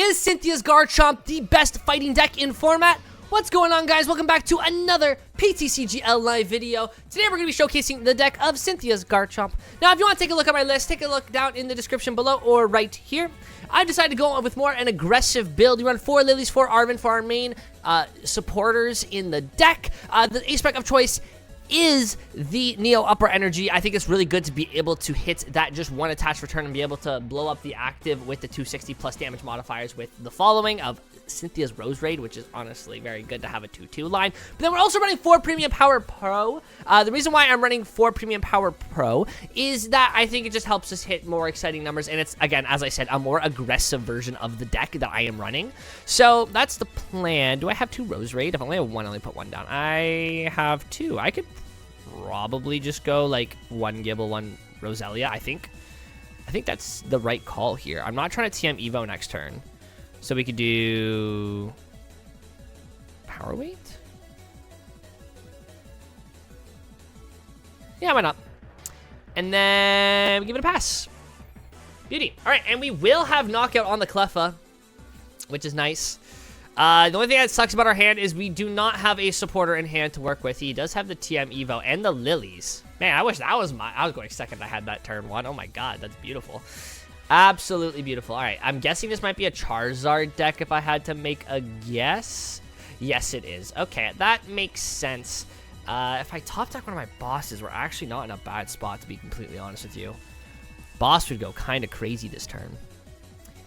Is Cynthia'S Garchomp the best fighting deck in format? What's going on, guys? Welcome back to another PTCGL live video. Today we're going to be showcasing the deck of Cynthia'S Garchomp. Now, if you want to take a look at my list, take a look down in the description below or right here. I decided to go with more an aggressive build. We run 4 Lilies, 4 Arven for our main supporters in the deck. The A-spec of choice is the Neo Upper Energy. I think it's really good to be able to hit that just one attached return and be able to blow up the active with the 260 plus damage modifiers with the following of Cynthia'S Roserade, which is honestly very good to have a 2-2 line. But then we're also running 4 Premium Power Pro. The reason why I'm running 4 Premium Power Pro is that I think it just helps us hit more exciting numbers, and it's, again, as I said, a more aggressive version of the deck that I am running. So that's the plan. Do I have 2 Roserade? If I only have 1, I only put 1 down. I have 2. I could probably just go like 1 Gible, 1 Roselia, I think that's the right call here. I'm not trying to TM EVO next turn. So we could do Power Weight? Yeah, why not? And then we give it a pass. Beauty. All right, and we will have Knockout on the Cleffa, which is nice. The only thing that sucks about our hand is we do not have a supporter in hand to work with. He does have the TM EVO and the Lilies. Man, I wish that was I was going second. I had that turn 1. Oh my god, that's beautiful. Absolutely beautiful. All right, I'm guessing this might be a Charizard deck if I had to make a guess. Yes, it is. Okay, that makes sense. If I top deck one of my bosses, we're actually not in a bad spot, to be completely honest with you. Boss would go kind of crazy this turn.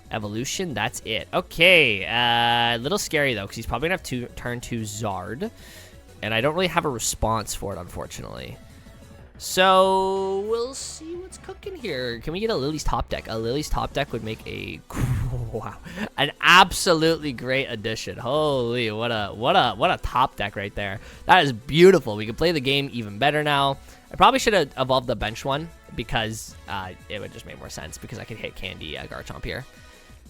Evolution, that's it. Okay, a little scary, though, because he's probably going to have turn 2 Zard. And I don't really have a response for it, unfortunately. So, we'll see what's cooking here. Can we get a Lily's top deck? A Lily's top deck would make a, wow, an absolutely great addition. Holy, what a top deck right there. That is beautiful. We can play the game even better now. I probably should have evolved the bench one because it would just make more sense because I could hit Candy Garchomp here.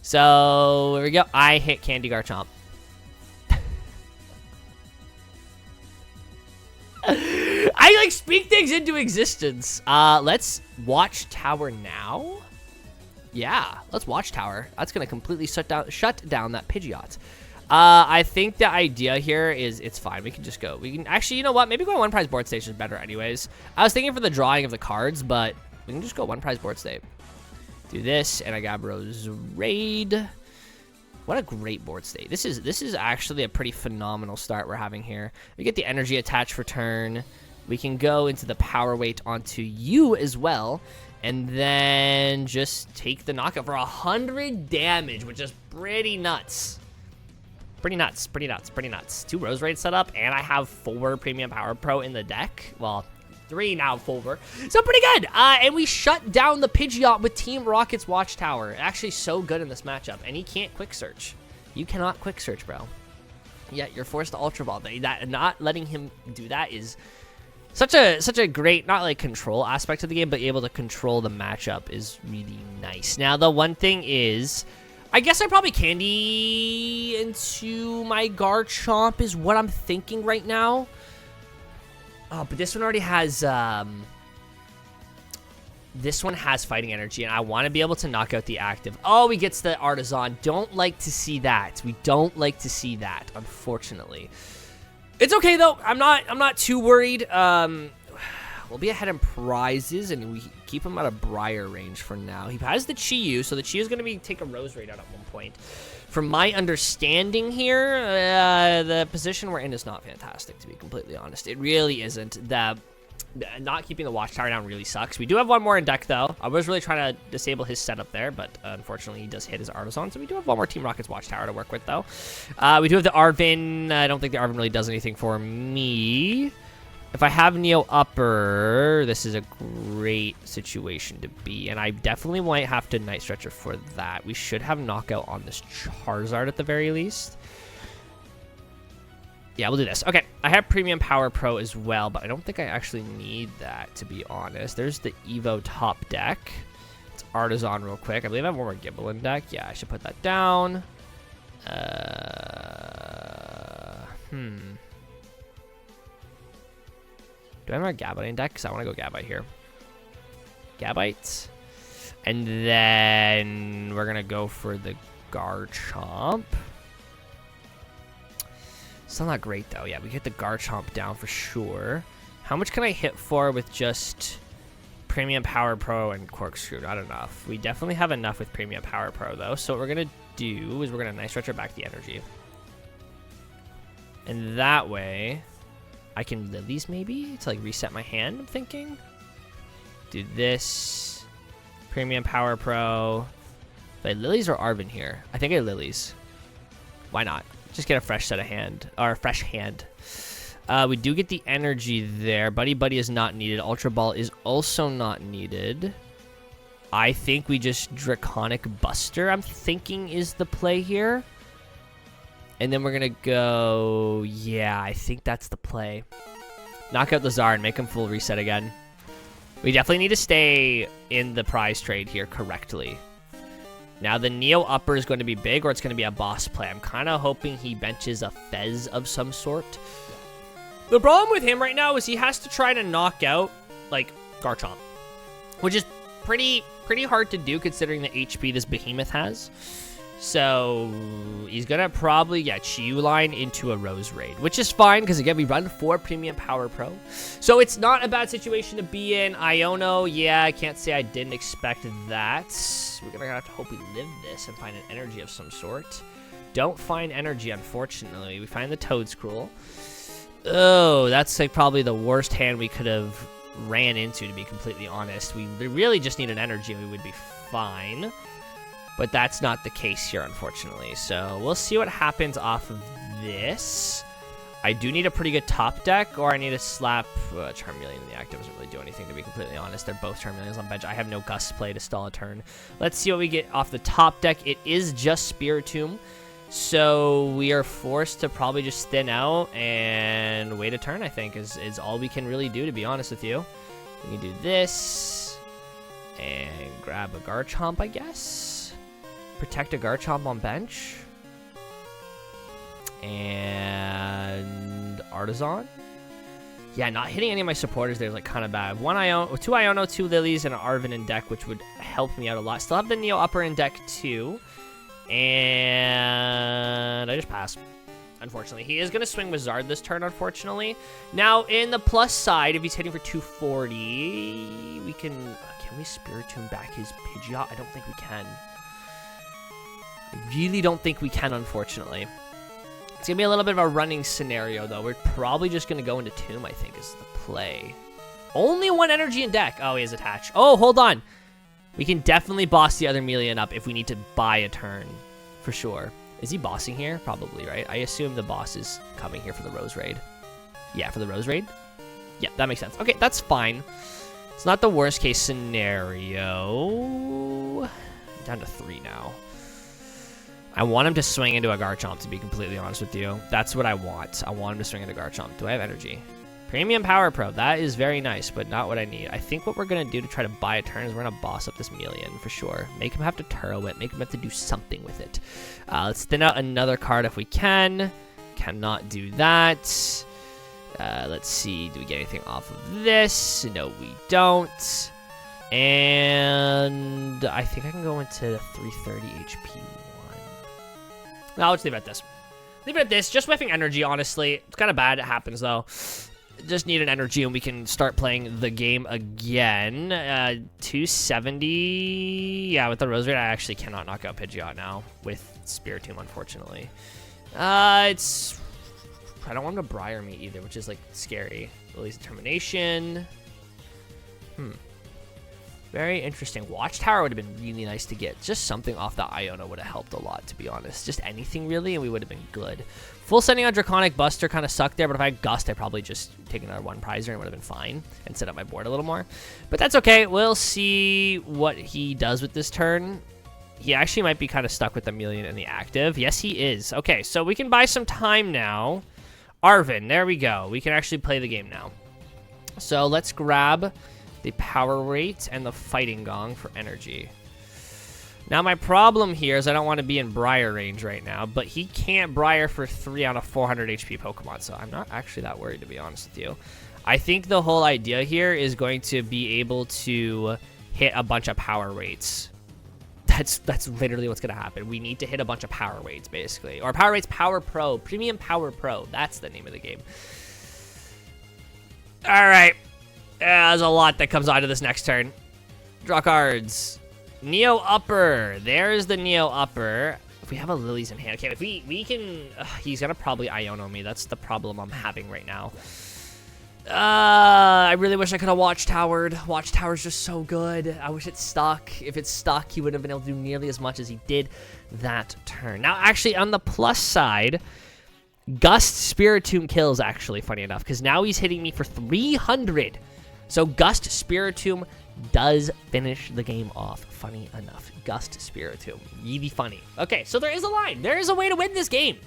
So, here we go. I hit Candy Garchomp. I like speak things into existence. Let's Watchtower now. Yeah, let's Watchtower. That's gonna completely shut down that Pidgeot. I think the idea here is it's fine. We can just go. We can actually, you know what? Maybe going 1 prize board stage is better, anyways. I was thinking for the drawing of the cards, but we can just go 1 prize board state. Do this, and I got Roserade. What a great board state. This is actually a pretty phenomenal start we're having here. We get the energy attached for turn. We can go into the power weight onto you as well. And then just take the knockout for 100 damage, which is pretty nuts. Pretty nuts, pretty nuts, pretty nuts. 2 Roserade set up, and I have 4 Premium Power Pro in the deck. Well, 3 now, 4. So pretty good. And we shut down the Pidgeot with Team Rocket's Watchtower. Actually so good in this matchup. And he can't quick search. You cannot quick search, bro. Yet you're forced to Ultra Ball. Not letting him do that is such a great, not like control aspect of the game, but able to control the matchup is really nice. Now, the one thing is, I guess I probably Candy into my Garchomp is what I'm thinking right now. Oh, but this one already has, this one has Fighting Energy, and I want to be able to knock out the active. Oh, he gets the Artisan. Don't like to see that. We don't like to see that, unfortunately. It's okay, though. I'm not too worried. We'll be ahead in prizes, and we keep him at a Briar range for now. He has the Chi-Yu, so the Chi-Yu is going to take a Roserade out at one point. From my understanding here, the position we're in is not fantastic, to be completely honest. It really isn't. Not keeping the Watchtower down really sucks. We do have 1 more in deck, though. I was really trying to disable his setup there, but unfortunately, he does hit his Artisan, so we do have 1 more Team Rocket's Watchtower to work with, though. We do have the Arven. I don't think the Arven really does anything for me. If I have Neo Upper, this is a great situation to be, and I definitely might have to Night Stretcher for that. We should have Knockout on this Charizard at the very least. Yeah, we'll do this. Okay, I have Premium Power Pro as well, but I don't think I actually need that, to be honest. There's the EVO top deck. It's Artisan real quick. I believe I have 1 more Gible in deck. Yeah, I should put that down. Do I have a Gabite in deck? Because I want to go Gabite here. Gabite. And then we're going to go for the Garchomp. Still not great, though. Yeah, we get the Garchomp down for sure. How much can I hit for with just Premium Power Pro and Corkscrew? Not enough. We definitely have enough with Premium Power Pro, though. So what we're going to do is we're going to Night Stretcher back the energy. And that way, I can Lillies maybe to, like, reset my hand, I'm thinking. Do this. Premium Power Pro. Wait, Lillies or Arven here? I think I Lillies. Why not? Just get a fresh set of hand, or a fresh hand. We do get the energy there. Buddy-Buddy is not needed. Ultra Ball is also not needed. I think we just Draconic Buster, I'm thinking, is the play here. And then we're going to go... Yeah, I think that's the play. Knock out Lazar and make him full reset again. We definitely need to stay in the prize trade here correctly. Now, the Neo Upper is going to be big, or it's going to be a boss play. I'm kind of hoping he benches a Fez of some sort. The problem with him right now is he has to try to knock out, like, Garchomp, which is pretty hard to do considering the HP this behemoth has. So, he's going to probably, yeah, Chi-Line into a Roserade, which is fine because, again, we run 4 Premium Power Pro. So, it's not a bad situation to be in. Iono, yeah, I can't say I didn't expect that. We're going to have to hope we live this and find an energy of some sort. Don't find energy, unfortunately. We find the Toedscruel. Oh, that's like probably the worst hand we could have ran into, to be completely honest. We really just need an energy and we would be fine. But that's not the case here, unfortunately. So we'll see what happens off of this. I do need a pretty good top deck, or I need to slap Charmeleon in the active. Doesn't really do anything, to be completely honest. They're both Charmeleons on bench. I have no Gust play to stall a turn. Let's see what we get off the top deck. It is just Spiritomb. So we are forced to probably just thin out and wait a turn, I think, is all we can really do, to be honest with you. We can do this and grab a Garchomp, I guess. Protect a Garchomp on bench. And Artisan. Yeah, not hitting any of my supporters there is like kind of bad. 2 Iono, 2 Lillies, and an Arven in deck, which would help me out a lot. Still have the Neo Upper in deck too. And I just pass, unfortunately. He is going to swing with Zard this turn, unfortunately. Now, in the plus side, if he's hitting for 240, we can we Spiritomb back his Pidgeot? I don't think we can. I really don't think we can, unfortunately. It's going to be a little bit of a running scenario, though. We're probably just going to go into Tomb, I think, is the play. Only 1 energy in deck. Oh, he has attached. Oh, hold on. We can definitely boss the other Melian up if we need to buy a turn, for sure. Is he bossing here? Probably, right? I assume the boss is coming here for the Roserade. Yeah, for the Roserade? Yeah, that makes sense. Okay, that's fine. It's not the worst case scenario. I'm down to 3 now. I want him to swing into a Garchomp, to be completely honest with you. That's what I want. I want him to swing into Garchomp. Do I have energy? Premium Power Pro. That is very nice, but not what I need. I think what we're going to do to try to buy a turn is we're going to boss up this Melian for sure. Make him have to Turo it. Make him have to do something with it. Let's thin out another card if we can. Cannot do that. Let's see. Do we get anything off of this? No, we don't. And I think I can go into 330 HP one. No, let's leave it at this. Leave it at this. Just whiffing energy, honestly. It's kind of bad. It happens, though. Just need an energy and we can start playing the game again. 270. Yeah, with the Roserade, I actually cannot knock out Pidgeot now with Spiritomb, unfortunately. I don't want him to Briar me either, which is, like, scary. Lily's Determination. Very interesting. Watchtower would have been really nice to get. Just something off the Iono would have helped a lot, to be honest. Just anything, really, and we would have been good. Full sending on Draconic Buster kind of sucked there, but if I had Gust, I'd probably just take another 1 prizer and it would have been fine and set up my board a little more. But that's okay. We'll see what he does with this turn. He actually might be kind of stuck with the Melian and the active. Yes, he is. Okay, so we can buy some time now. Arven, there we go. We can actually play the game now. So let's grab the Power Rate and the Fighting Gong for energy. Now, my problem here is I don't want to be in Briar range right now, but he can't Briar for 3 out of 400 HP Pokemon, so I'm not actually that worried, to be honest with you. I think the whole idea here is going to be able to hit a bunch of Power Rates. That's literally what's gonna happen. We need to hit a bunch of power weights, basically. Or power weights, Power Pro, Premium Power Pro. That's the name of the game. All right. There's a lot that comes onto this next turn. Draw cards. Neo Upper. There's the Neo Upper. If we have a Lillie's in hand. Okay, if we can... he's gonna probably Iono me. That's the problem I'm having right now. I really wish I could have Watchtowered. Watchtower's just so good. I wish it stuck. If it stuck, he wouldn't have been able to do nearly as much as he did that turn. Now, actually, on the plus side, Gust Spiritomb kills, actually, funny enough, because now he's hitting me for 300. So Gust Spiritomb does finish the game off, funny enough. Gust Spiritomb, really funny. Okay, so there is a line. There is a way to win this game.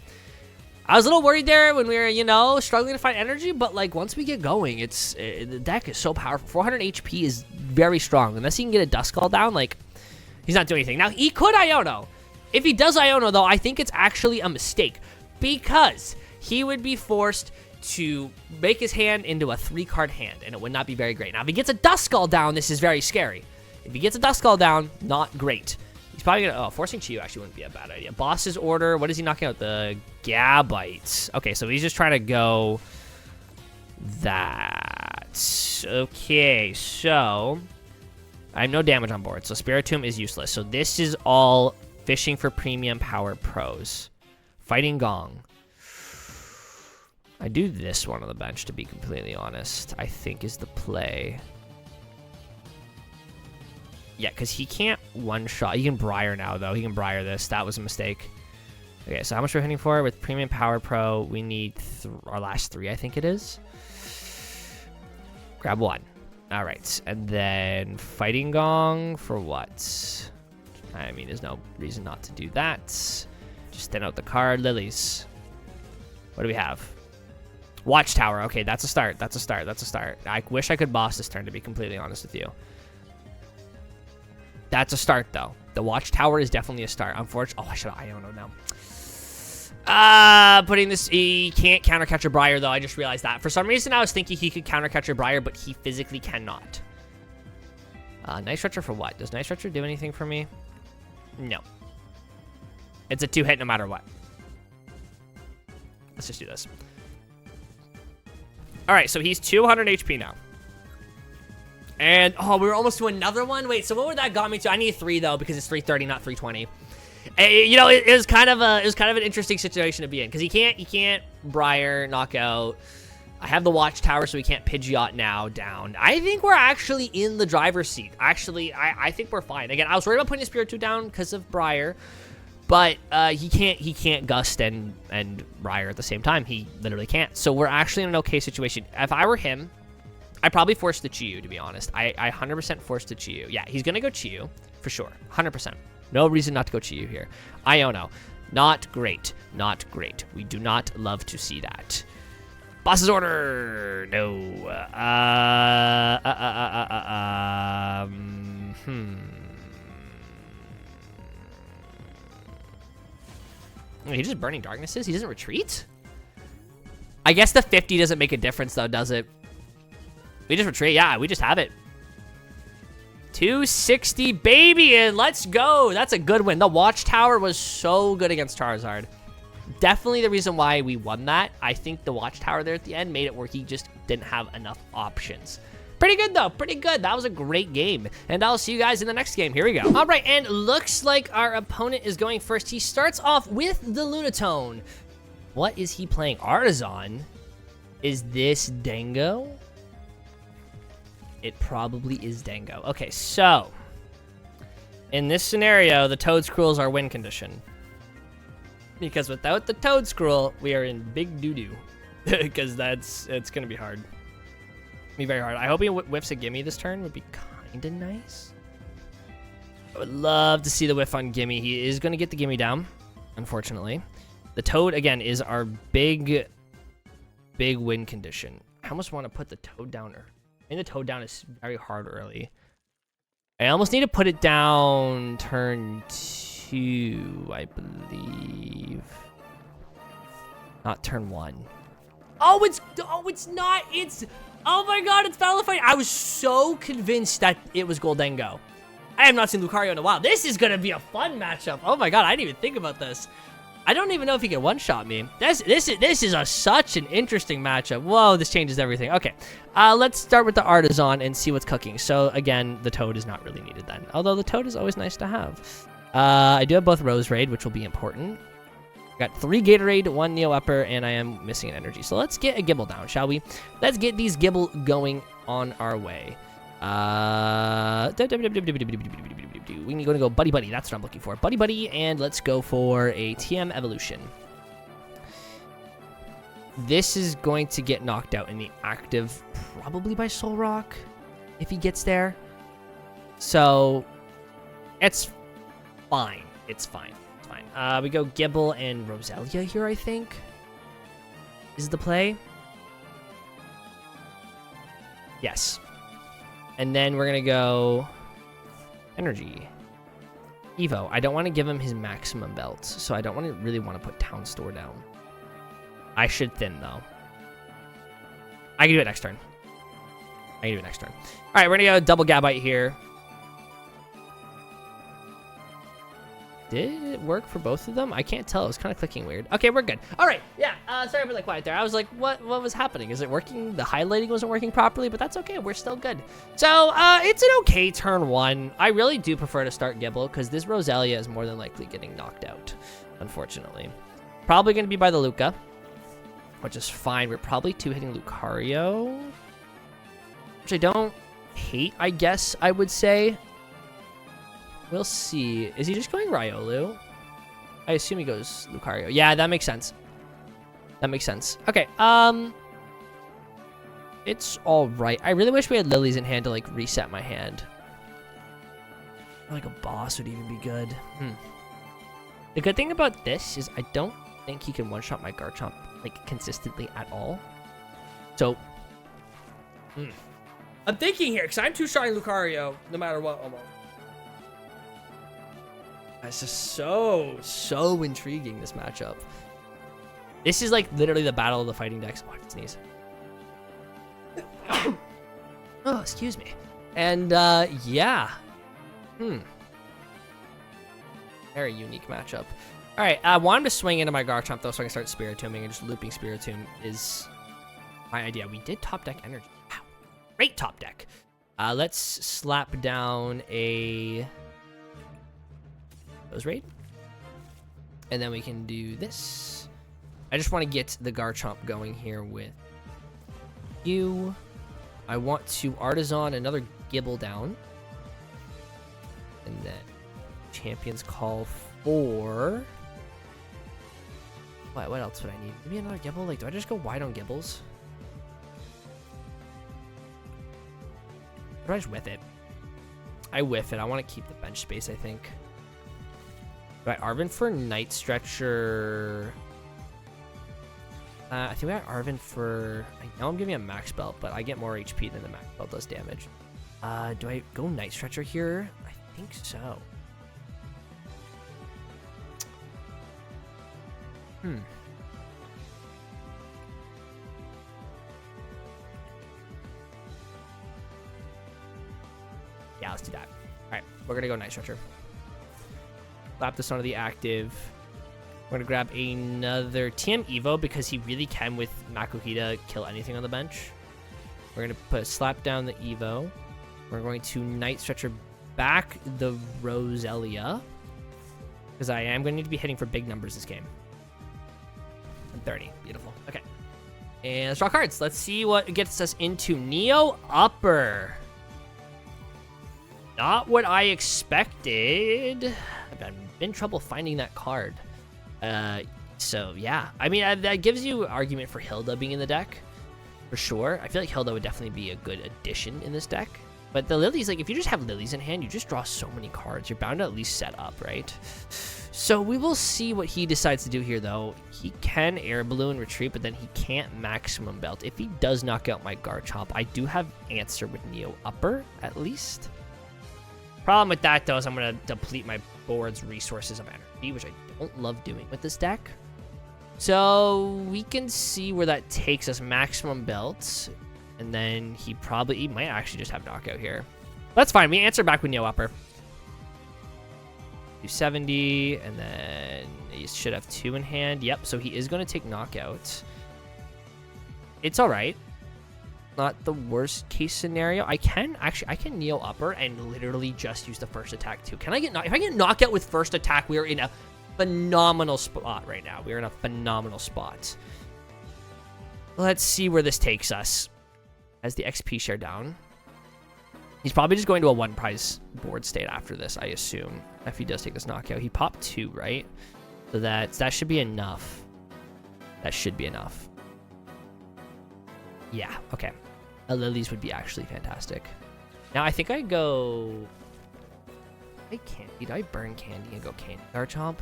I was a little worried there when we were, you know, struggling to find energy, but, like, once we get going, the deck is so powerful. 400 HP is very strong. Unless he can get a Duskull down, like, he's not doing anything. Now, he could Iono. If he does Iono, though, I think it's actually a mistake because he would be forced to make his hand into a 3-card hand, and it would not be very great. Now, if he gets a Duskull down, this is very scary. If he gets a Duskull down, not great. He's probably going to... Oh, forcing Chiyu actually wouldn't be a bad idea. Boss's Order. What is he knocking out? The Gabite. Okay, so he's just trying to go that. Okay, so... I have no damage on board, so Spiritomb is useless. So this is all fishing for Premium Power Pros. Fighting Gong. I do this one on the bench, to be completely honest. I think is the play. Yeah, because he can't one-shot. He can Briar now, though. He can Briar this. That was a mistake. Okay, so how much are we hitting for? With Premium Power Pro, we need our last 3, I think it is. Grab 1. All right. And then Fighting Gong for what? I mean, there's no reason not to do that. Just thin out the card. Lilies. What do we have? Watchtower. Okay, that's a start. That's a start. That's a start. I wish I could boss this turn, to be completely honest with you. That's a start, though. The Watchtower is definitely a start. Unfortunately, oh, I should have Iono now. Putting this, he can't Counter Catcher Briar, though. I just realized that. For some reason, I was thinking he could Counter Catcher Briar, but he physically cannot. Night Stretcher for what? Does Night Stretcher do anything for me? No. It's a 2-hit no matter what. Let's just do this. All right, so he's 200 HP now. And, oh, we were almost to another one? Wait, so what would that got me to? I need 3, though, because it's 330, not 320. You know, it was kind of an interesting situation to be in, because he can't Briar, knockout. I have the Watchtower, so he can't Pidgeot now down. I think we're actually in the driver's seat. Actually, I think we're fine. Again, I was worried about putting a Spiritomb down because of Briar, but he can't Gust and Briar at the same time. He literally can't. So we're actually in an okay situation. If I were him, I'd probably force the Chiyu, to be honest. I 100% force the Chiyu. Yeah, he's going to go Chiyu, for sure. 100%. No reason not to go Chiyu here. Iono. Not great. Not great. We do not love to see that. Boss's Order! No. He just Burning Darknesses? He doesn't retreat? I guess the 50 doesn't make a difference, though, does it? We just retreat. Yeah, we just have it. 260, baby, and let's go. That's a good win. The Watchtower was so good against Charizard. Definitely the reason why we won that. I think the Watchtower there at the end made it where he just didn't have enough options. Pretty good, though. Pretty good. That was a great game. And I'll see you guys in the next game. Here we go. All right, and looks like our opponent is going first. He starts off with the Lunatone. What is he playing? Artisan? Is this Dango? It probably is Dango. Okay, so in this scenario, the Toedscruel are win condition. Because without the Toedscruel, we are in big doo-doo. Because it's going to be hard. Be very hard. I hope he whiffs a Gimme this turn. Would be kind of nice. I would love to see the whiff on Gimme. He is going to get the Gimme down, unfortunately. The Toad, again, is our big win condition. I almost want to put the Toad down. I think the Toad down is very hard early. I almost need to put it down turn 2, I believe. Not turn 1. Oh, it's not. Oh my god, it's Battle of Fight. I was so convinced that it was Goldengo. I have not seen Lucario in a while. This is going to be a fun matchup. Oh my god, I didn't even think about this. I don't even know if he can one-shot me. This is such an interesting matchup. Whoa, this changes everything. Okay, let's start with the Artisan and see what's cooking. So again, the Toad is not really needed then. Although the Toad is always nice to have. I do have both Roserade, which will be important. Got 3 Gatorade, 1 Neo Upper, and I am missing an energy. So let's get a Gible down, shall we? Let's get these Gible going on our way. We're going to go Buddy-Buddy. That's what I'm looking for. Buddy-Buddy, and let's go for a TM Evolution. This is going to get knocked out in the active, probably by Solrock, if he gets there. So, it's fine. It's fine. It's fine. We go Gible and Roselia here, I think, is the play. Yes. And then we're going to go Energy EVO. I don't want to give him his maximum belts, so I don't really want to put Town Store down. I should thin, though. I can do it next turn. All right, we're going to go double Gabite here. Did it work for both of them? I can't tell. It was kind of clicking weird. Okay, we're good. All right. Yeah. Sorry for the quiet there. I was like, what was happening? Is it working? The highlighting wasn't working properly, but that's okay. We're still good. So, it's an okay turn 1. I really do prefer to start Gible because this Roselia is more than likely getting knocked out, unfortunately. Probably going to be by the Luca, which is fine. We're probably 2-hitting Lucario, which I don't hate, I guess I would say. We'll see. Is he just going Riolu? I assume he goes Lucario. Yeah, that makes sense. Okay, it's all right. I really wish we had Lilies in hand to, like, reset my hand. Or, like, a boss would even be good. The good thing about this is I don't think he can one-shot my Garchomp, like, consistently at all. So, I'm thinking here, because I'm two-shotting Lucario no matter what, almost. It's just so intriguing, this matchup. This is like literally the battle of the fighting decks. Oh, I can sneeze. Oh, excuse me. And yeah. Very unique matchup. All right, I want him to swing into my Garchomp though, so I can start Spiritombing, and just looping Spiritomb is my idea. We did top deck energy. Wow, great top deck. Let's slap down a Roserade, and then we can do this. I just want to get the Garchomp going here with you. I want to Artisan another Gible down, and then Champion's Call for what else would I need? Maybe another Gible. Like, do I just go wide on Gibles? Or do I just whiff it? I whiff it. I want to keep the bench space, I think. Right, Arven for Night Stretcher. I think we got Arven for... I know I'm giving a max belt, but I get more HP than the max belt does damage. Do I go Night Stretcher here? I think so. Yeah, let's do that. All right, we're going to go Night Stretcher. Slap this onto the active. We're going to grab another TM EVO because he really can, with Makuhita, kill anything on the bench. We're going to put a slap down the EVO. We're going to Night Stretcher back the Roselia, because I am going to need to be hitting for big numbers this game. 30. Beautiful. Okay. And let's draw cards. Let's see what gets us into Neo Upper. Not what I expected. I've been in trouble finding that card. So, yeah. I mean, that gives you an argument for Hilda being in the deck, for sure. I feel like Hilda would definitely be a good addition in this deck. But the Lilies, like, if you just have Lilies in hand, you just draw so many cards. You're bound to at least set up, right? So we will see what he decides to do here, though. He can Air Balloon retreat, but then he can't Maximum Belt. If he does knock out my Garchomp, I do have answer with Neo Upper, at least. Problem with that, though, is I'm going to deplete my board's resources of energy, which I don't love doing with this deck. So we can see where that takes us. Maximum Belt. And then he might actually just have knockout here. That's fine. We answer back with Neo Upper. 270, and then he should have 2 in hand. Yep, so he is going to take knockout. It's all right. Not the worst case scenario. I can Neo Upper and literally just use the first attack too. Can I get if I get knockout with first attack, we are in a phenomenal spot right now. We are in a phenomenal spot. Let's see where this takes us. As the XP share down. He's probably just going to a 1 prize board state after this, I assume. If he does take this knockout. He popped 2, right? So that should be enough. That should be enough. Yeah, okay. Lillie's would be actually fantastic. Now, I think I go... I can't. Did I burn Candy and go Candy Garchomp?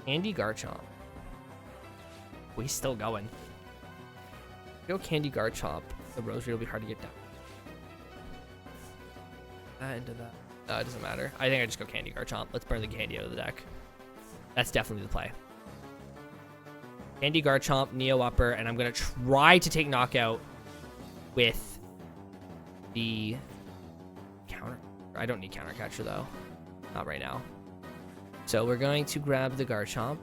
Candy Garchomp. Oh, he's still going. Go Candy Garchomp. The Roserade will be hard to get down. Into that. It doesn't matter. I think I just go Candy Garchomp. Let's burn the Candy out of the deck. That's definitely the play. Candy Garchomp, Neo Upper, and I'm going to try to take knockout with the counter. I don't need Counter Catcher, though. Not right now. So we're going to grab the Garchomp.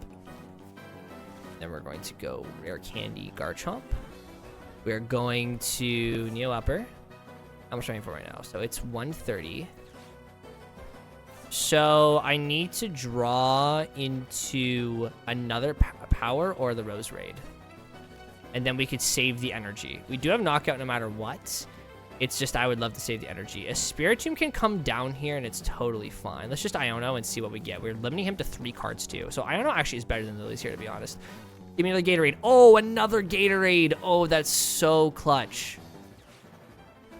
Then we're going to go Rare Candy Garchomp. We're going to Neo Upper. How much am I for right now? So it's 130. So I need to draw into another power or the Roserade. And then we could save the energy. We do have knockout no matter what. It's just I would love to save the energy. A Spiritomb can come down here and it's totally fine. Let's just Iono and see what we get. We're limiting him to 3 cards too. So Iono actually is better than Lillie's here, to be honest. Give me another Gatorade. Oh, another Gatorade. Oh, that's so clutch.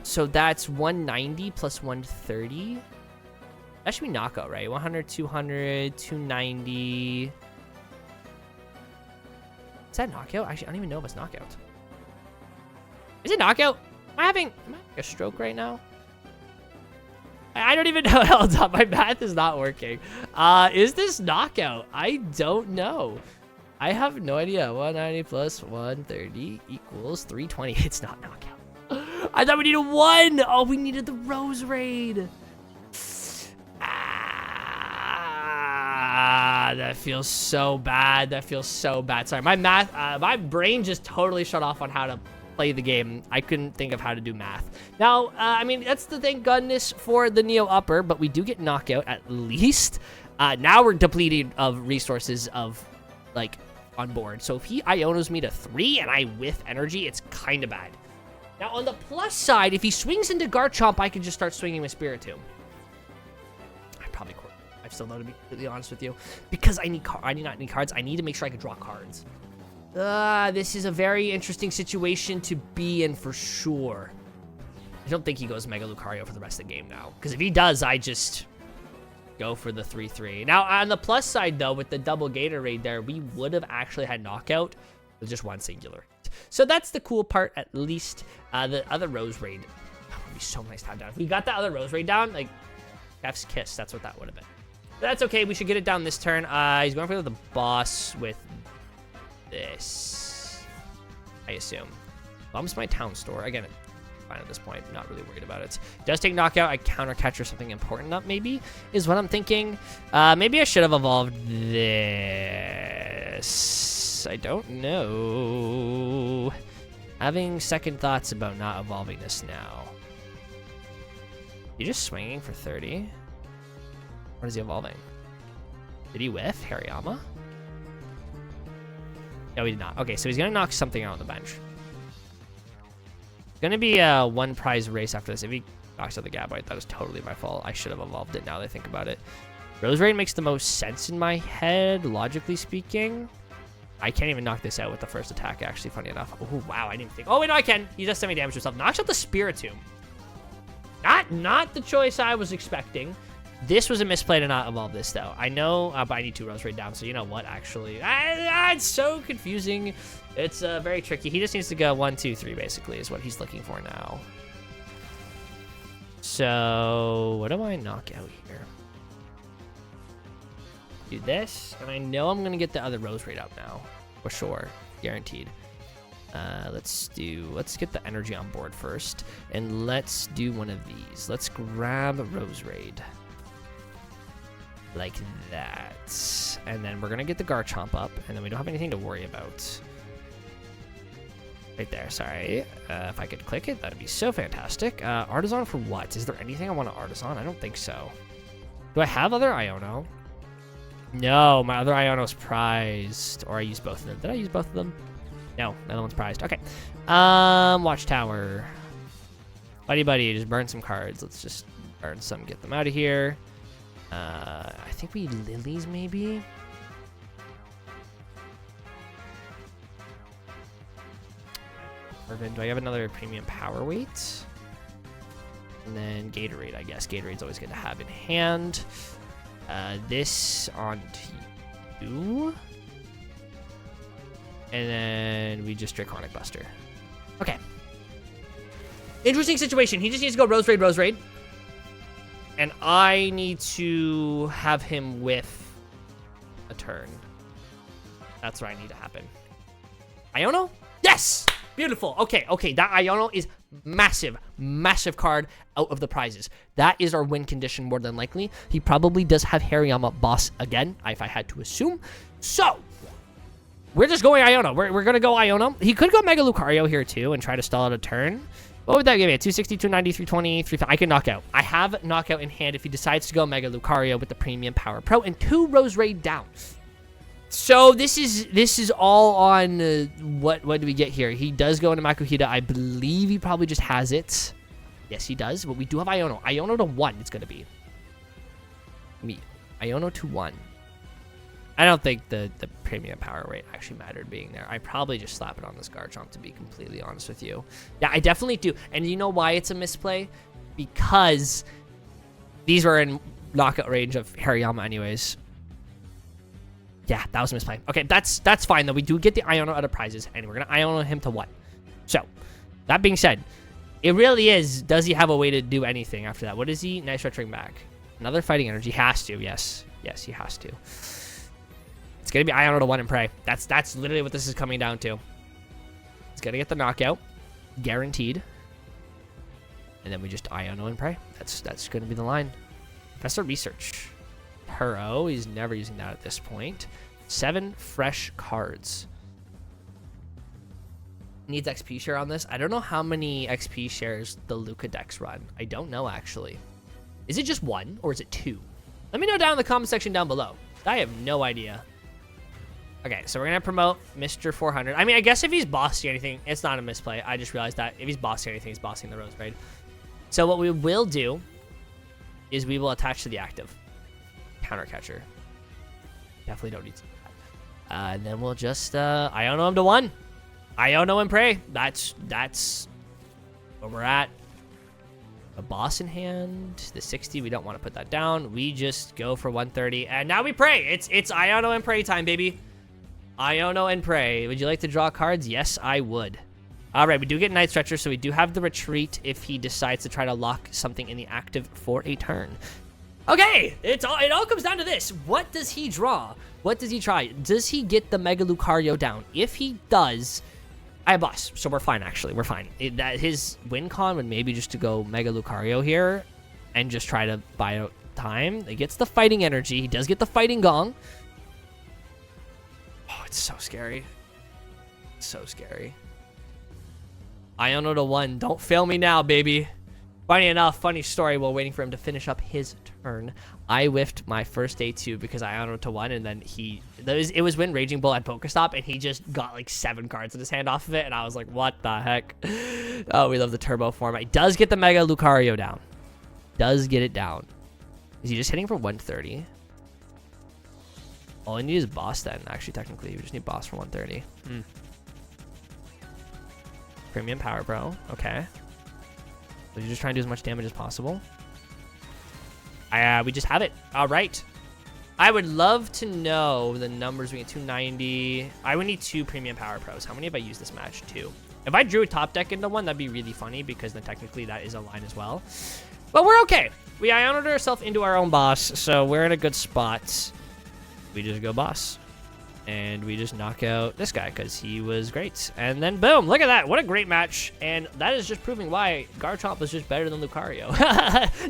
So that's 190 plus 130. That should be knockout, right? 100, 200, 290. Is that knockout? Actually, I don't even know if it's knockout. Is it knockout? Am I having a stroke right now? I don't even know. Hold up. My math is not working. Is this knockout? I don't know. I have no idea. 190 plus 130 equals 320. It's not knockout. I thought we needed 1. Oh, we needed the Roserade. That feels so bad. That feels so bad. Sorry, my brain just totally shut off on how to play the game. I couldn't think of how to do math. Now, I mean, that's the thank goodness for the Neo Upper, but we do get knockout at least. Now we're depleted of resources of, like, on board. So if he Ionos me to 3 and I whiff energy, it's kind of bad. Now, on the plus side, if he swings into Garchomp, I can just start swinging with Spiritomb. I probably quit. I've still not to be completely honest with you. Because I do not need cards. I need to make sure I can draw cards. This is a very interesting situation to be in for sure. I don't think he goes Mega Lucario for the rest of the game now. Because if he does, I just go for the 3-3. Now, on the plus side, though, with the double Gatorade there, we would have actually had knockout with just 1 singular. So that's the cool part, at least. The other Roserade. That would be so nice to have down. If we got that other Roserade down, like, Chef's Kiss, that's what that would have been. But that's okay. We should get it down this turn. He's going for the boss with this, I assume. Bumps my Town Store. Again, fine at this point. I'm not really worried about it. Does take knockout. I Counter Catcher something important up, maybe, is what I'm thinking. Maybe I should have evolved this. I don't know. Having second thoughts about not evolving this now. You just swinging for 30? What is he evolving? Did he whiff Hariyama? No, he did not. Okay, so he's going to knock something out on the bench. It's going to be a 1 prize race after this. If he knocks out the Gabite, that is totally my fault. I should have evolved it now that I think about it. Roserade makes the most sense in my head, logically speaking. I can't even knock this out with the first attack, actually, funny enough. Oh, wow, I didn't think. Oh, wait, no, I can. He just semi-damaged himself. Knocks out the Spiritomb. Not the choice I was expecting. This was a misplay to not evolve this, though. I know, but I need 2 Roserade down, so you know what, actually. It's so confusing. It's very tricky. He just needs to go 1, 2, 3, basically, is what he's looking for now. So, what do I knock out here? Do this, and I know I'm going to get the other Roserade up now, for sure, guaranteed. Let's get the energy on board first, and let's do one of these. Let's grab Roserade. like that. And then we're going to get the Garchomp up, and then we don't have anything to worry about. Right there, sorry. If I could click it, that'd be so fantastic. Artisan for what? Is there anything I want to Artisan? I don't think so. Do I have other Iono? No, my other Iono's prized. Or I used both of them. Did I use both of them? No, the other one's prized. Okay. Watchtower. Buddy-Buddy, just burn some cards. Let's just burn some, get them out of here. I think we need Lilies, maybe? Do I have another premium power weight? And then Gatorade, I guess. Gatorade's always good to have in hand. This on to you. And then we just Draconic Buster. Okay. Interesting situation. He just needs to go Roserade, Roserade. And I need to have him with a turn. That's what I need to happen. Iono? Yes! Beautiful. Okay, okay. That Iono is massive, massive card out of the prizes. That is our win condition more than likely. He probably does have Hariyama boss again, if I had to assume. So, we're just going Iono. We're going to go Iono. He could go Mega Lucario here too and try to stall out a turn. What would that give me? 260, 290, 320, 350. I can knock out. I have knockout in hand if he decides to go Mega Lucario with the Premium Power Pro and 2 Roserade down. So this is all on what do we get here? He does go into Makuhita. I believe he probably just has it. Yes, he does. But we do have Iono. Iono to 1 it's going to be. Iono to 1. I don't think the premium power rate actually mattered being there. I probably just slap it on this Garchomp, to be completely honest with you. Yeah, I definitely do. And you know why it's a misplay? Because these were in knockout range of Hariyama anyways. Yeah, that was a misplay. Okay, that's fine, though. We do get the Iono out of prizes, and we're going to Iono him to 1. So, that being said, it really is, does he have a way to do anything after that? What is he? Night Stretcher MEG. Another Fighting Energy. Has to, yes. Yes, he has to. It's going to be Iono to 1 and pray. That's literally what this is coming down to. He's going to get the knockout. Guaranteed. And then we just Iono and pray. That's going to be the line. Professor Research. Hero. He's never using that at this point. 7 fresh cards. Needs XP share on this. I don't know how many XP shares the Luca decks run. I don't know, actually. Is it just 1 or is it 2? Let me know down in the comment section down below. I have no idea. Okay, so we're going to promote Mr. 400. I mean, I guess if he's bossing anything, it's not a misplay. I just realized that if he's bossing anything, he's bossing the Roserade. So what we will do is we will attach to the active Counter Catcher. Definitely don't need to do that. And then we'll just Iono him to 1. Iono and pray. That's where we're at. A boss in hand. The 60, we don't want to put that down. We just go for 130. And now we pray. It's Iono and pray time, baby. Iono and pray. Would you like to draw cards? Yes, I would. All right, we do get Night Stretcher, so we do have the retreat if he decides to try to lock something in the active for a turn. Okay, it all comes down to this. What does he draw? What does he try? Does he get the Mega Lucario down? If he does, I have boss, so we're fine, actually. We're fine. His win con would maybe just to go Mega Lucario here and just try to buy out time. He gets the Fighting Energy. He does get the Fighting Gong. Oh, it's so scary. So scary. Iono to 1. Don't fail me now, baby. Funny enough, funny story, while waiting for him to finish up his turn, I whiffed my first day 2 because I Iono to 1, and then it was when Raging Bull had Pokestop, and he just got like 7 cards in his hand off of it, and I was like, what the heck? Oh, we love the turbo format. He does get the Mega Lucario down. Does get it down. Is he just hitting for 130? All I need is boss then, actually, technically. We just need boss for 130. Premium Power Pro, okay. So you're just trying to do as much damage as possible. We just have it. All right. I would love to know the numbers. We get 290. I would need 2 Premium Power Pros. How many have I used this match? 2. If I drew a top deck into 1, that'd be really funny because then technically that is a line as well. But we're okay. We Ionoed ourselves into our own boss, so we're in a good spot. We just go boss. And we just knock out this guy because he was great. And then boom, look at that. What a great match. And that is just proving why Garchomp was just better than Lucario.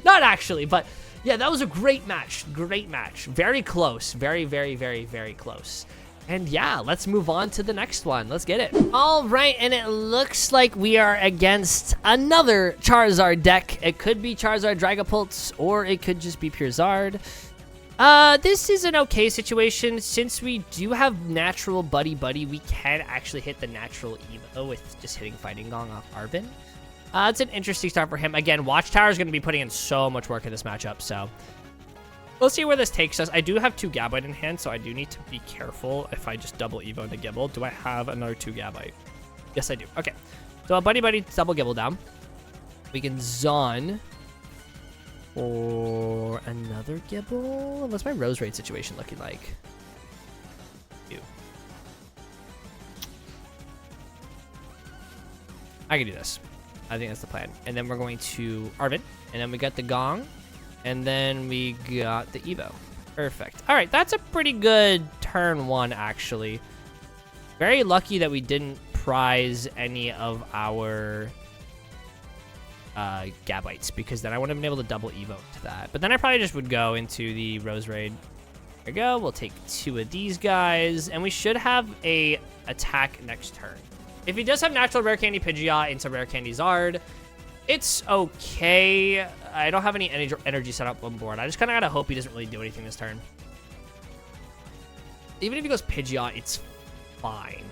Not actually, but yeah, that was a great match. Great match. Very close. Very, very, very, very close. And yeah, let's move on to the next one. Let's get it. All right, and it looks like we are against another Charizard deck. It could be Charizard Dragapult, or it could just be pure Zard. This is an okay situation. Since we do have natural Buddy-Buddy, we can actually hit the natural EVO with just hitting Fighting Gong off Arven. It's an interesting start for him. Again, Watchtower is going to be putting in so much work in this matchup, so we'll see where this takes us. I do have 2 Gabite in hand, so I do need to be careful if I just double EVO into Gible. Do I have another 2 Gabite? Yes, I do. Okay, so a Buddy-Buddy double Gible down. We can Zon or another Gible. What's my Roserade situation looking like? I can do this. I think that's the plan. And then we're going to Arven, and then we got the Gong, and then we got the Evo. Perfect. All right, that's a pretty good turn 1, actually. Very lucky that we didn't prize any of our Gabites, because then I wouldn't have been able to double Evo to that. But then I probably just would go into the Roserade. There we go. We'll take 2 of these guys, and we should have a attack next turn. If he does have natural Rare Candy Pidgeot into Rare Candy Zard, it's okay. I don't have any energy set up on board. I just kind of gotta hope he doesn't really do anything this turn. Even if he goes Pidgeot, it's fine.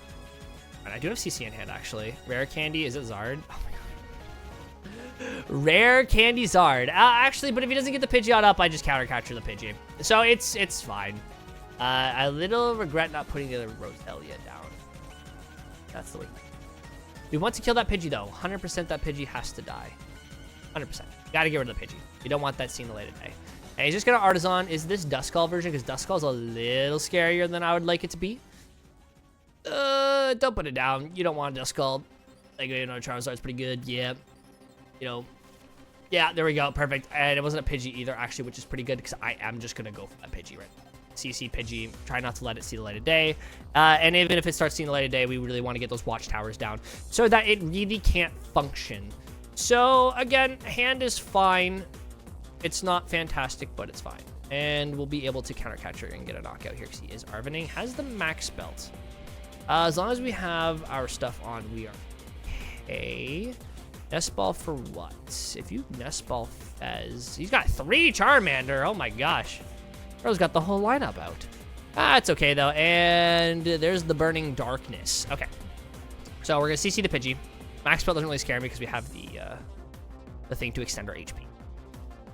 And I do have CC in hand, actually. Rare Candy, is it Zard? Oh my god. Rare Candy Zard. Actually, but if he doesn't get the Pidgeot up, I just Counter Catcher the Pidgey. So it's fine. I little regret not putting the other Roselia down. That's the way. We want to kill that Pidgey, though. 100% that Pidgey has to die. 100%. Gotta get rid of the Pidgey. You don't want that seen the light of day. And he's just gonna Artisan. Is this Duskull version? Because Duskull's a little scarier than I would like it to be. Don't put it down. You don't want a Duskull. Like, you know, Charizard's pretty good. Yeah. You know. Yeah, there we go. Perfect. And it wasn't a Pidgey either, actually, which is pretty good because I am just gonna go for that Pidgey right now. CC Pidgey, try not to let it see the light of day. And even if it starts seeing the light of day, we really want to get those Watchtowers down so that it really can't function. So again, hand is fine. It's not fantastic, but it's fine. And we'll be able to Counter Catcher and get a knockout here because he is Arvening. Has the max belt. As long as we have our stuff on, we are okay. Nest Ball for what? If you Nest Ball Fez, he's got 3 Charmander. Oh my gosh. Bro's got the whole lineup out. It's okay, though. And there's the Burning Darkness. Okay. So we're going to CC the Pidgey. Max Belt doesn't really scare me because we have the thing to extend our HP.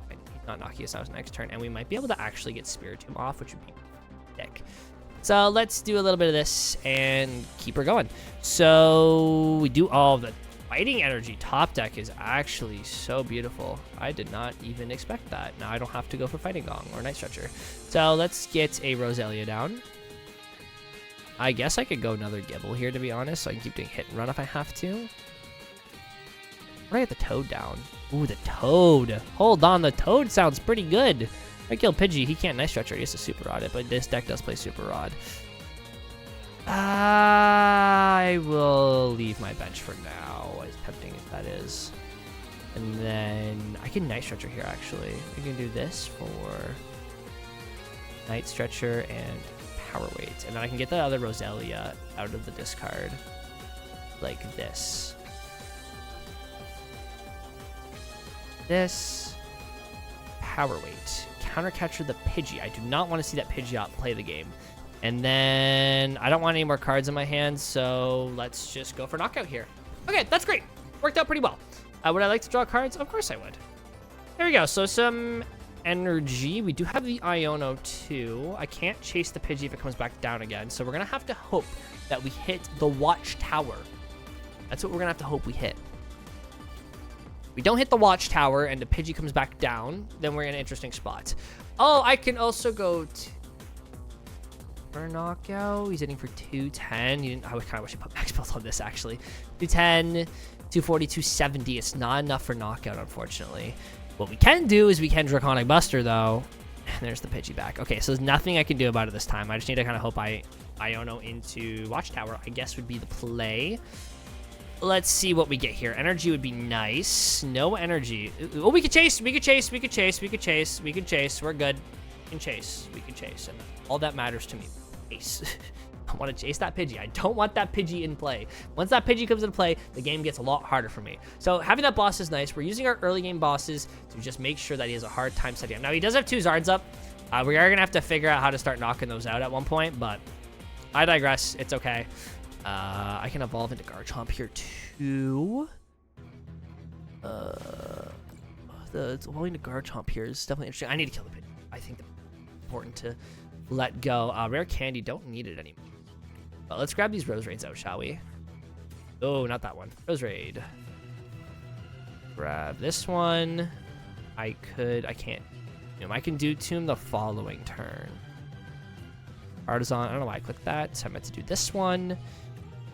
He's not knocking us out next turn. And we might be able to actually get Spiritomb off, which would be sick. So let's do a little bit of this and keep her going. So we do all of the Fighting Energy top deck is actually so beautiful. I did not even expect that. Now I don't have to go for Fighting Gong or Night Stretcher. So let's get a Roselia down. I guess I could go another Gible here, to be honest, so I can keep doing hit and run if I have to. What do I get the Toad down? Ooh, the Toad. Hold on, the Toad sounds pretty good. I kill Pidgey. He can't Night Stretcher. He has to Super Rod it, but this deck does play Super Rod. I will leave my bench for now, as tempting as that is. And then I can Night Stretcher here, actually. We can do this for Night Stretcher and Power Weight. And then I can get the other Roselia out of the discard like this. This. Power Weight. Counter Catcher the Pidgey. I do not want to see that Pidgeot play the game. And then I don't want any more cards in my hand, so let's just go for knockout here. Okay, that's great. Worked out pretty well. Would I like to draw cards? Of course I would. There we go. So some energy. We do have the Iono too. I can't chase the Pidgey if it comes back down again, so we're going to have to hope that we hit the Watchtower. That's what we're going to have to hope we hit. If we don't hit the Watchtower and the Pidgey comes back down, then we're in an interesting spot. Oh, I can also go for knockout. He's hitting for 210. I kind of wish I put max belt on this, actually. 210, 240, 270. It's not enough for knockout, unfortunately. What we can do is we can Draconic Buster, though. And there's the Pidgey back. Okay, so there's nothing I can do about it this time. I just need to kind of hope I Iono into Watchtower, I guess, would be the play. Let's see what we get here. Energy would be nice. No energy. Oh, we could chase. We could chase. We could chase. We could chase. We could chase. We're good. We can chase. We can chase. And all that matters to me. Chase. I want to chase that Pidgey. I don't want that Pidgey in play. Once that Pidgey comes into play, the game gets a lot harder for me. So having that boss is nice. We're using our early game bosses to just make sure that he has a hard time setting up. Now, he does have 2 Zards up. We are going to have to figure out how to start knocking those out at one point, but I digress. It's okay. I can evolve into Garchomp here too. The evolving to Garchomp here is definitely interesting. I need to kill the Pidgey. I think that's important to let go. Rare Candy, don't need it anymore. But let's grab these Roserades out, shall we? Oh, not that one. Roserade. Grab this one. I can't. I can do Tomb the following turn. Artisan, I don't know why I clicked that. So I meant to do this one.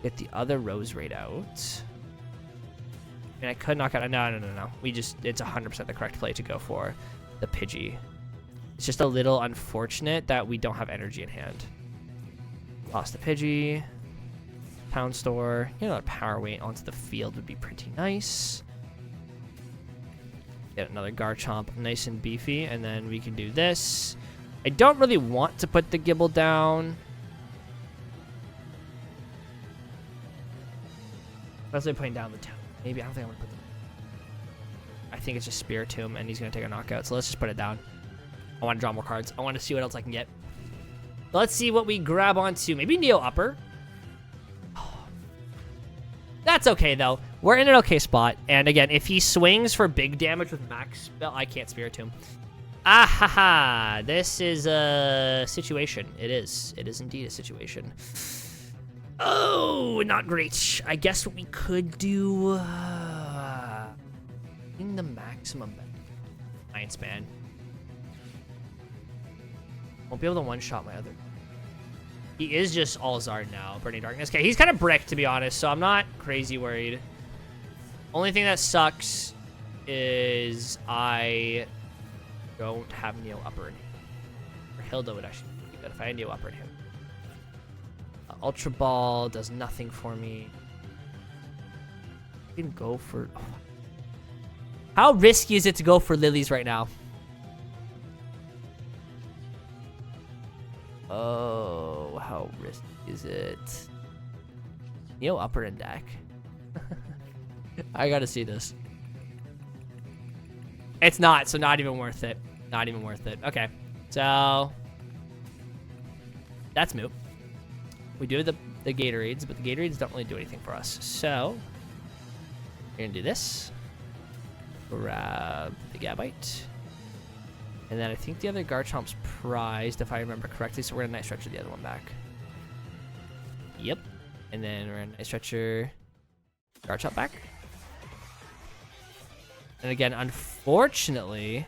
Get the other Roserade out. And I could knock out. No. It's 100% the correct play to go for the Pidgey. It's just a little unfortunate that we don't have energy in hand. Lost the Pidgey. Town Store. A power weight onto the field would be pretty nice. Get another Garchomp nice and beefy. And then we can do this. I don't really want to put the Gible down. I was putting down the town. Maybe I don't think I'm gonna put them. I think it's just Spiritomb, and he's gonna take a knockout. So let's just put it down. I want to draw more cards. I want to see what else I can get. Let's see what we grab onto. Maybe Neo Upper. That's okay though. We're in an okay spot. And again, if he swings for big damage with max spell, I can't Spiritomb. Ah ha ha! This is a situation. It is. It is indeed a situation. Oh, not great. I guess what we could do... in the maximum Giant Span. Won't be able to one-shot my other... He is just all Zard now. Burning Darkness. Okay, he's kind of bricked, to be honest, so I'm not crazy worried. Only thing that sucks is I don't have Neo Upper in him. Or Hilda would actually be good if I had Neo Upper in him. Ultra Ball does nothing for me. You can go for... Oh. How risky is it to go for Lilies right now? Oh, how risky is it? Neo Upper in deck. I gotta see this. It's not, so not even worth it. Not even worth it. Okay, so... That's moot. We do the Gatorades, but the Gatorades don't really do anything for us. So, we're going to do this. Grab the Gabite. And then I think the other Garchomp's prized, if I remember correctly, so we're going to Night Stretcher the other one back. Yep. And then we're going to Night Stretcher Garchomp back. And again, unfortunately,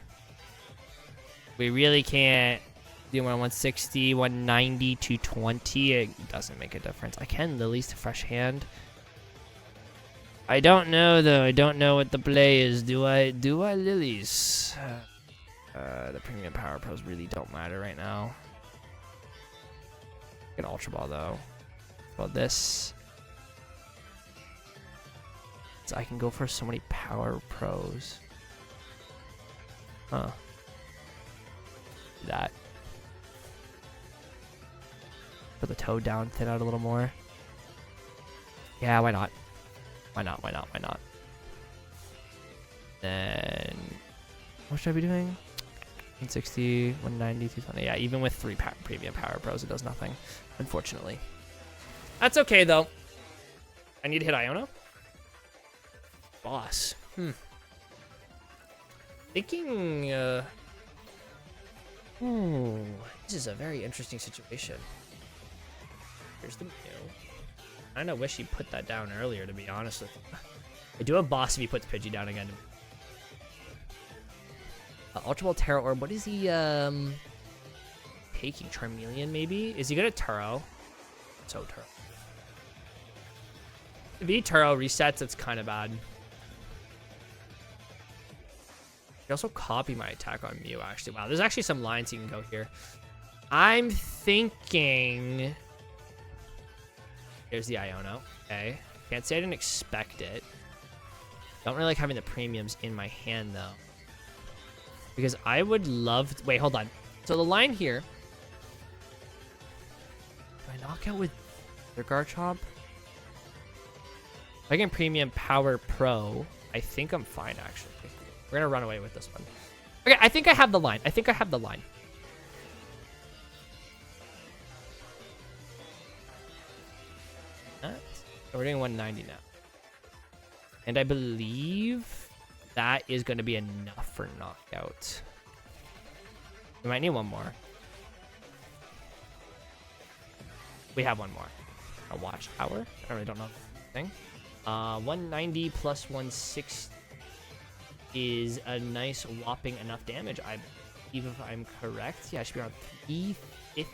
we really can't do 160, 190, 220. It doesn't make a difference. I can Lilies to fresh hand. I don't know though. I don't know what the play is. Do I Lilies? The Premium Power Pros really don't matter right now. Get Ultra Ball though. About this. So I can go for so many Power Pros. Huh. Do that. Put the Toad down, thin out a little more. Yeah, why not? Why not? Why not? Why not? Then, what should I be doing? 160, 190, 220. Yeah, even with 3 Premium Power Pros, it does nothing, unfortunately. That's okay, though. I need to hit Iono. Boss. Thinking, this is a very interesting situation. Here's the Mew. I kinda wish he put that down earlier, to be honest with you. I do have boss if he puts Pidgey down again. Ultra Ball Terra Orb. What is he taking? Charmeleon, maybe? Is he gonna Turo? So Turo. If he Turo resets, it's kind of bad. You also copy my attack on Mew, actually. Wow, there's actually some lines you can go here. I'm thinking There's the Iono. Okay. Can't say I didn't expect it. Don't really like having the premiums in my hand, though. Because I would love... Wait, hold on. So the line here... Do I knock out with their Garchomp? If I get Premium Power Pro, I think I'm fine, actually. We're going to run away with this one. Okay, I think I have the line. I think I have the line. We're doing 190 now. And I believe that is going to be enough for knockout. We might need one more. We have one more. A Watchtower. I really don't know the thing. 190 plus 160 is a nice whopping enough damage. I believe if I'm correct. Yeah, it should be around 350.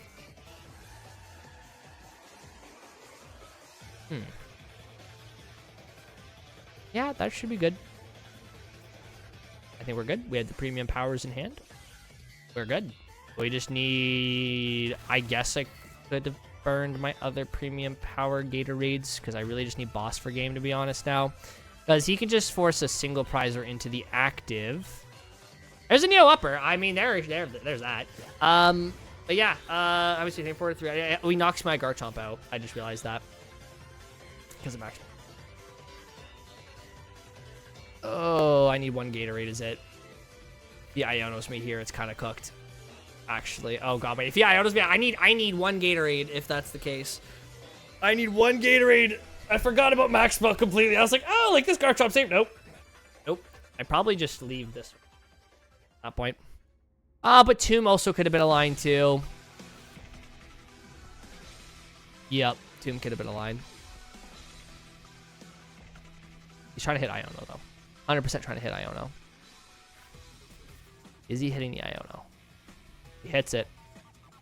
Yeah, that should be good. I think we're good. We have the premium powers in hand. We're good. We just need... I guess I could have burned my other premium power Gatorades because I really just need boss for game, to be honest now. Because he can just force a single prizer into the active. There's a Neo Upper. I mean, there's that. But yeah, obviously, thank 4-3. We knocked my Garchomp out. I just realized that. Because of max. Oh, I need one Gatorade, is it? The Iono's me here. It's kind of cooked. Actually. Oh, God. Wait. If the Iono's me, I need one Gatorade, if that's the case. I need one Gatorade. I forgot about max spell completely. I was like, oh, like this Garchomp safe. Nope. Nope. I probably just leave this at that point. But Tomb also could have been a line, too. Yep. Tomb could have been a line. He's trying to hit Iono, though. 100% trying to hit Iono. Is he hitting the Iono? He hits it.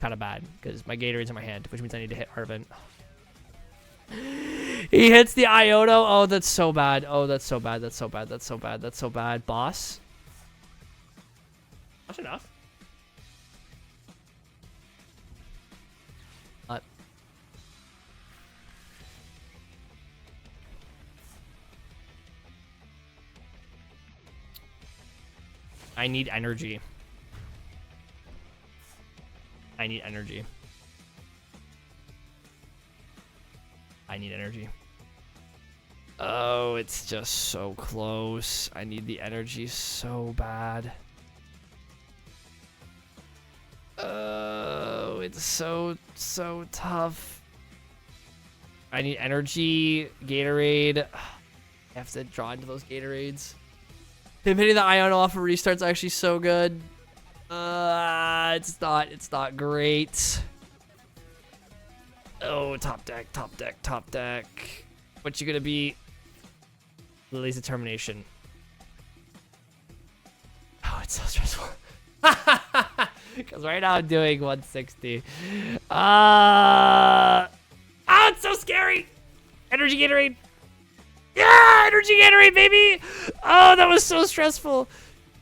Kind of bad, because my Gatorade's in my hand, which means I need to hit Arven. He hits the Iono. Oh, that's so bad. Oh, that's so bad. That's so bad. That's so bad. That's so bad. Boss? That's enough. I need energy. I need energy. I need energy. Oh, it's just so close. I need the energy so bad. Oh, it's so tough. I need energy, Gatorade. I have to draw into those Gatorades. Him hitting the Iono off of restart's actually so good. It's not great. Oh, top deck. What you gonna be? Lillie's determination. Oh, it's so stressful. Because right now I'm doing 160. Oh, it's so scary. Energy Gatorade. Yeah, energy Gatorade, baby. Oh, that was so stressful.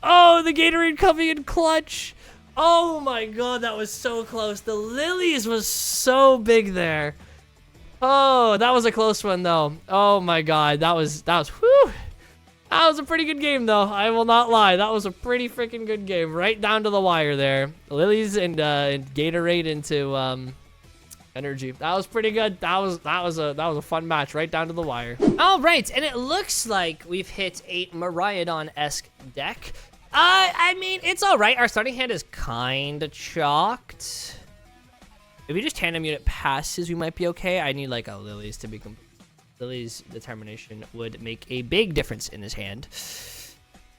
Oh, the Gatorade coming in clutch. Oh my God, that was so close. The Lillies was so big there. Oh, that was a close one though. Oh my God, that was whew. That was a pretty good game though. I will not lie. That was a pretty freaking good game, right down to the wire there. Lillies and Gatorade into energy. That was pretty good. That was a fun match, right down to the wire. All right, and it looks like we've hit a Miraidon-esque deck. I mean, it's all right. Our starting hand is kind of chalked. If we just tandem unit passes, we might be okay. I need like a Lillie's to be complete. Lillie's determination would make a big difference in this hand.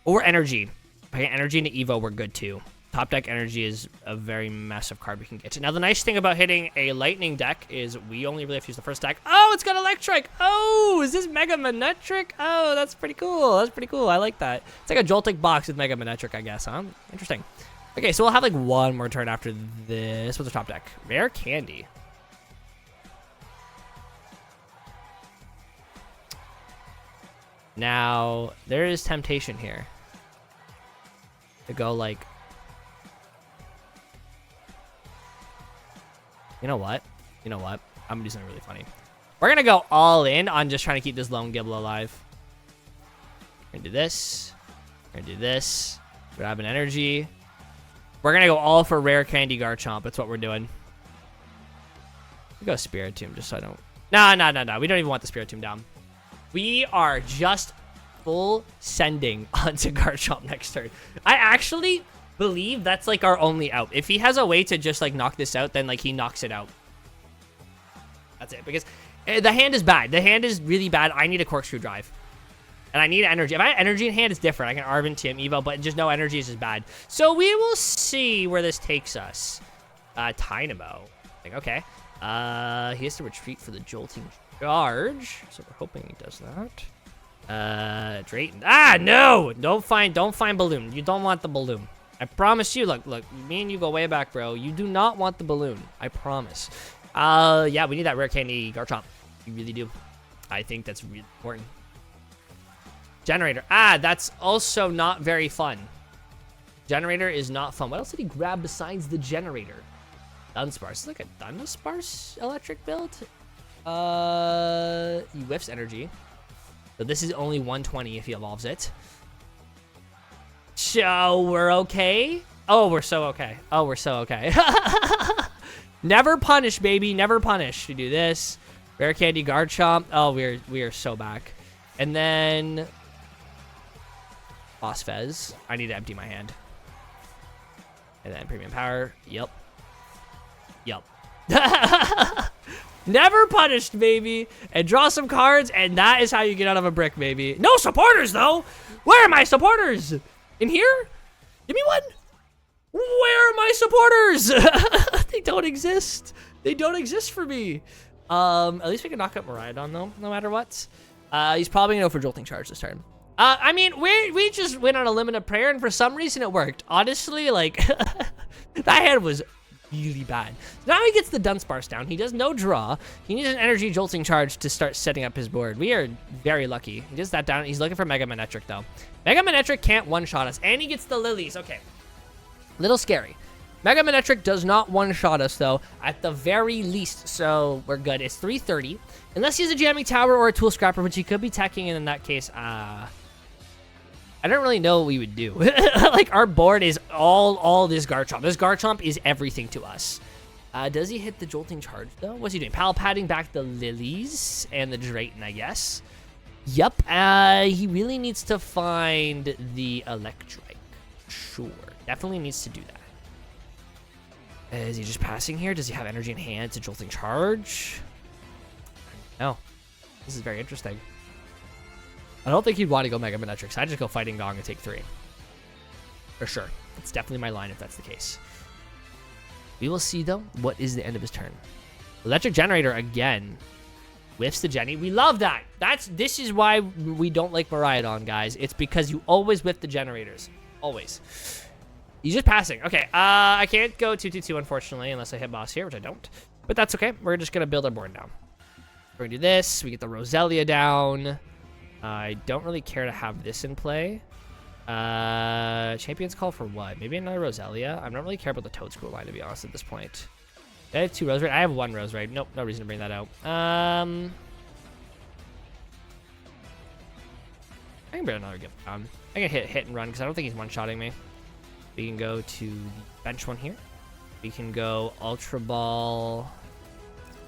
Or energy. If I get energy into Evo, we're good too. Top deck energy is a very massive card we can get. Now, the nice thing about hitting a lightning deck is we only really have to use the first deck. Oh, it's got Electric. Oh, is this Mega Manetric? Oh, that's pretty cool. That's pretty cool. I like that. It's like a Joltik box with Mega Manetric, I guess, huh? Interesting. Okay, so we'll have like one more turn after this. What's the top deck? Rare Candy. Now, there is temptation here to go like... You know what? I'm gonna do something really funny. We're going to go all in on just trying to keep this lone Gible alive. We're going to do this. We're going to do this. Grab an energy. We're going to go all for Rare Candy Garchomp. That's what we're doing. We go Spiritomb just so I don't... No. We don't even want the Spiritomb down. We are just full sending onto Garchomp next turn. I actually believe that's like our only out. If he has a way to just like knock this out, then like he knocks it out. That's it. Because the hand is bad. The hand is really bad. I need a corkscrew drive. And I need energy. If I have energy in hand, it's different. I can Arven EVO, but just no energy is just bad. So we will see where this takes us. Dynamo. Okay. He has to retreat for the jolting charge. So we're hoping he does that. Drayton. Ah, no! Don't find balloon. You don't want the balloon. I promise you. Look. Me and you go way back, bro. You do not want the balloon. I promise. Yeah, we need that Rare Candy Garchomp. We really do. I think that's really important. Generator. Ah, that's also not very fun. Generator is not fun. What else did he grab besides the generator? Dunsparce. It's like a Dunsparce electric build. He whiffs energy. So this is only 120 if he evolves it. So we're okay. Oh, we're so okay. Oh, we're so okay. Never punish, baby. Never punish. We do this. Rare Candy Garchomp. Oh, we are so back. And then Boss Fez. I need to empty my hand. And then Premium Power. Yep. Never punished, baby. And draw some cards, and that is how you get out of a brick, baby. No supporters, though. Where are my supporters? In here? Give me one. Where are my supporters? They don't exist. They don't exist for me. At least we can knock up Miraidon, though, no matter what. He's probably going to go for Jolting Charge this turn. I mean, we just went on a limited prayer, and for some reason it worked. Honestly, like, that hand was really bad. So now he gets the Dunsparce down. He does no draw. He needs an energy Jolting Charge to start setting up his board. We are very lucky. He gets that down. He's looking for Mega Manectric, though. Mega Manectric can't one-shot us, and he gets the Lilies. Okay. Little scary. Mega Manectric does not one-shot us, though, at the very least, so we're good. It's 330. Unless he has a Jamming Tower or a Tool Scrapper, which he could be teching, and in that case, I don't really know what we would do. Like, our board is all this Garchomp. This Garchomp is everything to us. Does he hit the Jolting Charge, though? What's he doing? Padding back the Lilies and the Drayton, I guess. Yep. He really needs to find the Electrike. Sure. Definitely needs to do that. Is he just passing here? Does he have energy in hand to Jolting Charge? No. This is very interesting. I don't think he'd want to go Mega Manectric, so I'd just go Fighting Gong and take 3. For sure. That's definitely my line if that's the case. We will see, though, what is the end of his turn. Electric Generator again. Whiffs the Jenny. We love that. This is why we don't like Miraidon, guys. It's because you always whiff the generators. Always. He's just passing. Okay, I can't go 2-2-2, unfortunately, unless I hit boss here, which I don't. But that's okay. We're just going to build our board down. We're going to do this. We get the Roselia down. I don't really care to have this in play. Champion's Call for what? Maybe another Roselia? I don't really care about the Toedscool line, to be honest, at this point. I have 2 Roserade. I have 1 Roserade. Nope, no reason to bring that out. I can bring another gift down. I can hit and run, because I don't think he's one-shotting me. We can go to the bench one here. We can go Ultra Ball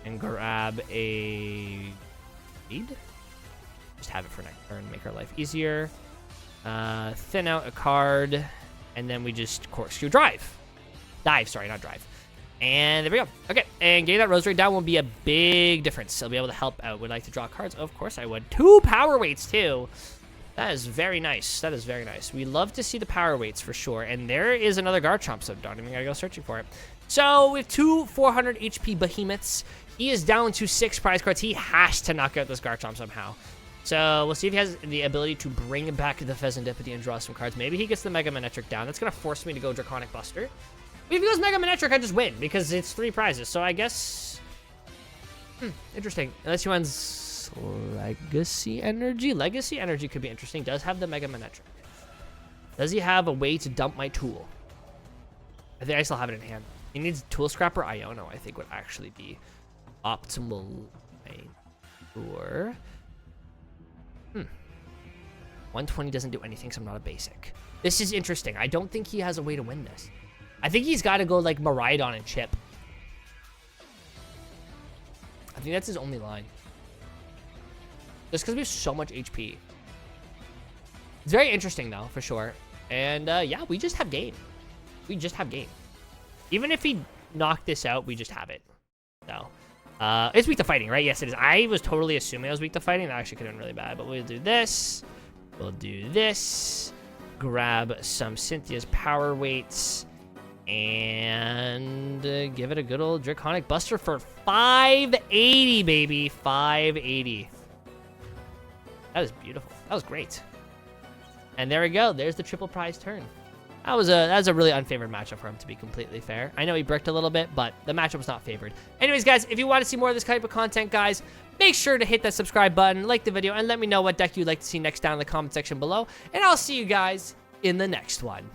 and grab a lead. Just have it for next turn, make our life easier. Thin out a card, and then we just corkscrew dive, sorry, not drive. And there we go. Okay, and getting that Roserade down will be a big difference. I'll be able to help out. Would like to draw cards? Of course I would. 2 power weights too. That is very nice. That is very nice. We love to see the power weights for sure. And there is another Garchomp, so don't even gotta go searching for it. So with 2 400 HP behemoths, he is down to 6 prize cards. He has to knock out this Garchomp somehow. So we'll see if he has the ability to bring back the Pheasantipity and draw some cards. Maybe he gets the Mega Manectric down. That's going to force me to go Draconic Buster. But if he goes Mega Manectric, I just win because it's 3 prizes. So I guess... interesting. Unless he wins Legacy Energy. Legacy Energy could be interesting. Does have the Mega Manectric. Does he have a way to dump my tool? I think I still have it in hand. He needs Tool Scrapper Iono, I think, would actually be optimal. Sure. 120 doesn't do anything, so I'm not a basic. This is interesting. I don't think he has a way to win this. I think he's got to go like Miraidon and chip. I think that's his only line. Just because we have so much HP. It's very interesting, though, for sure. And, yeah, we just have game. We just have game. Even if he knocked this out, we just have it. So, it's weak to fighting, right? Yes, it is. I was totally assuming I was weak to fighting. That actually could have been really bad. But we'll do this. We'll do this. Grab some Cynthia's power weights. And give it a good old Draconic Buster for 580, baby. 580. That is beautiful. That was great. And there we go. There's the triple prize turn. That was a really unfavored matchup for him, to be completely fair. I know he bricked a little bit, but the matchup was not favored. Anyways, guys, if you want to see more of this type of content, guys, make sure to hit that subscribe button, like the video, and let me know what deck you'd like to see next down in the comment section below. And I'll see you guys in the next one.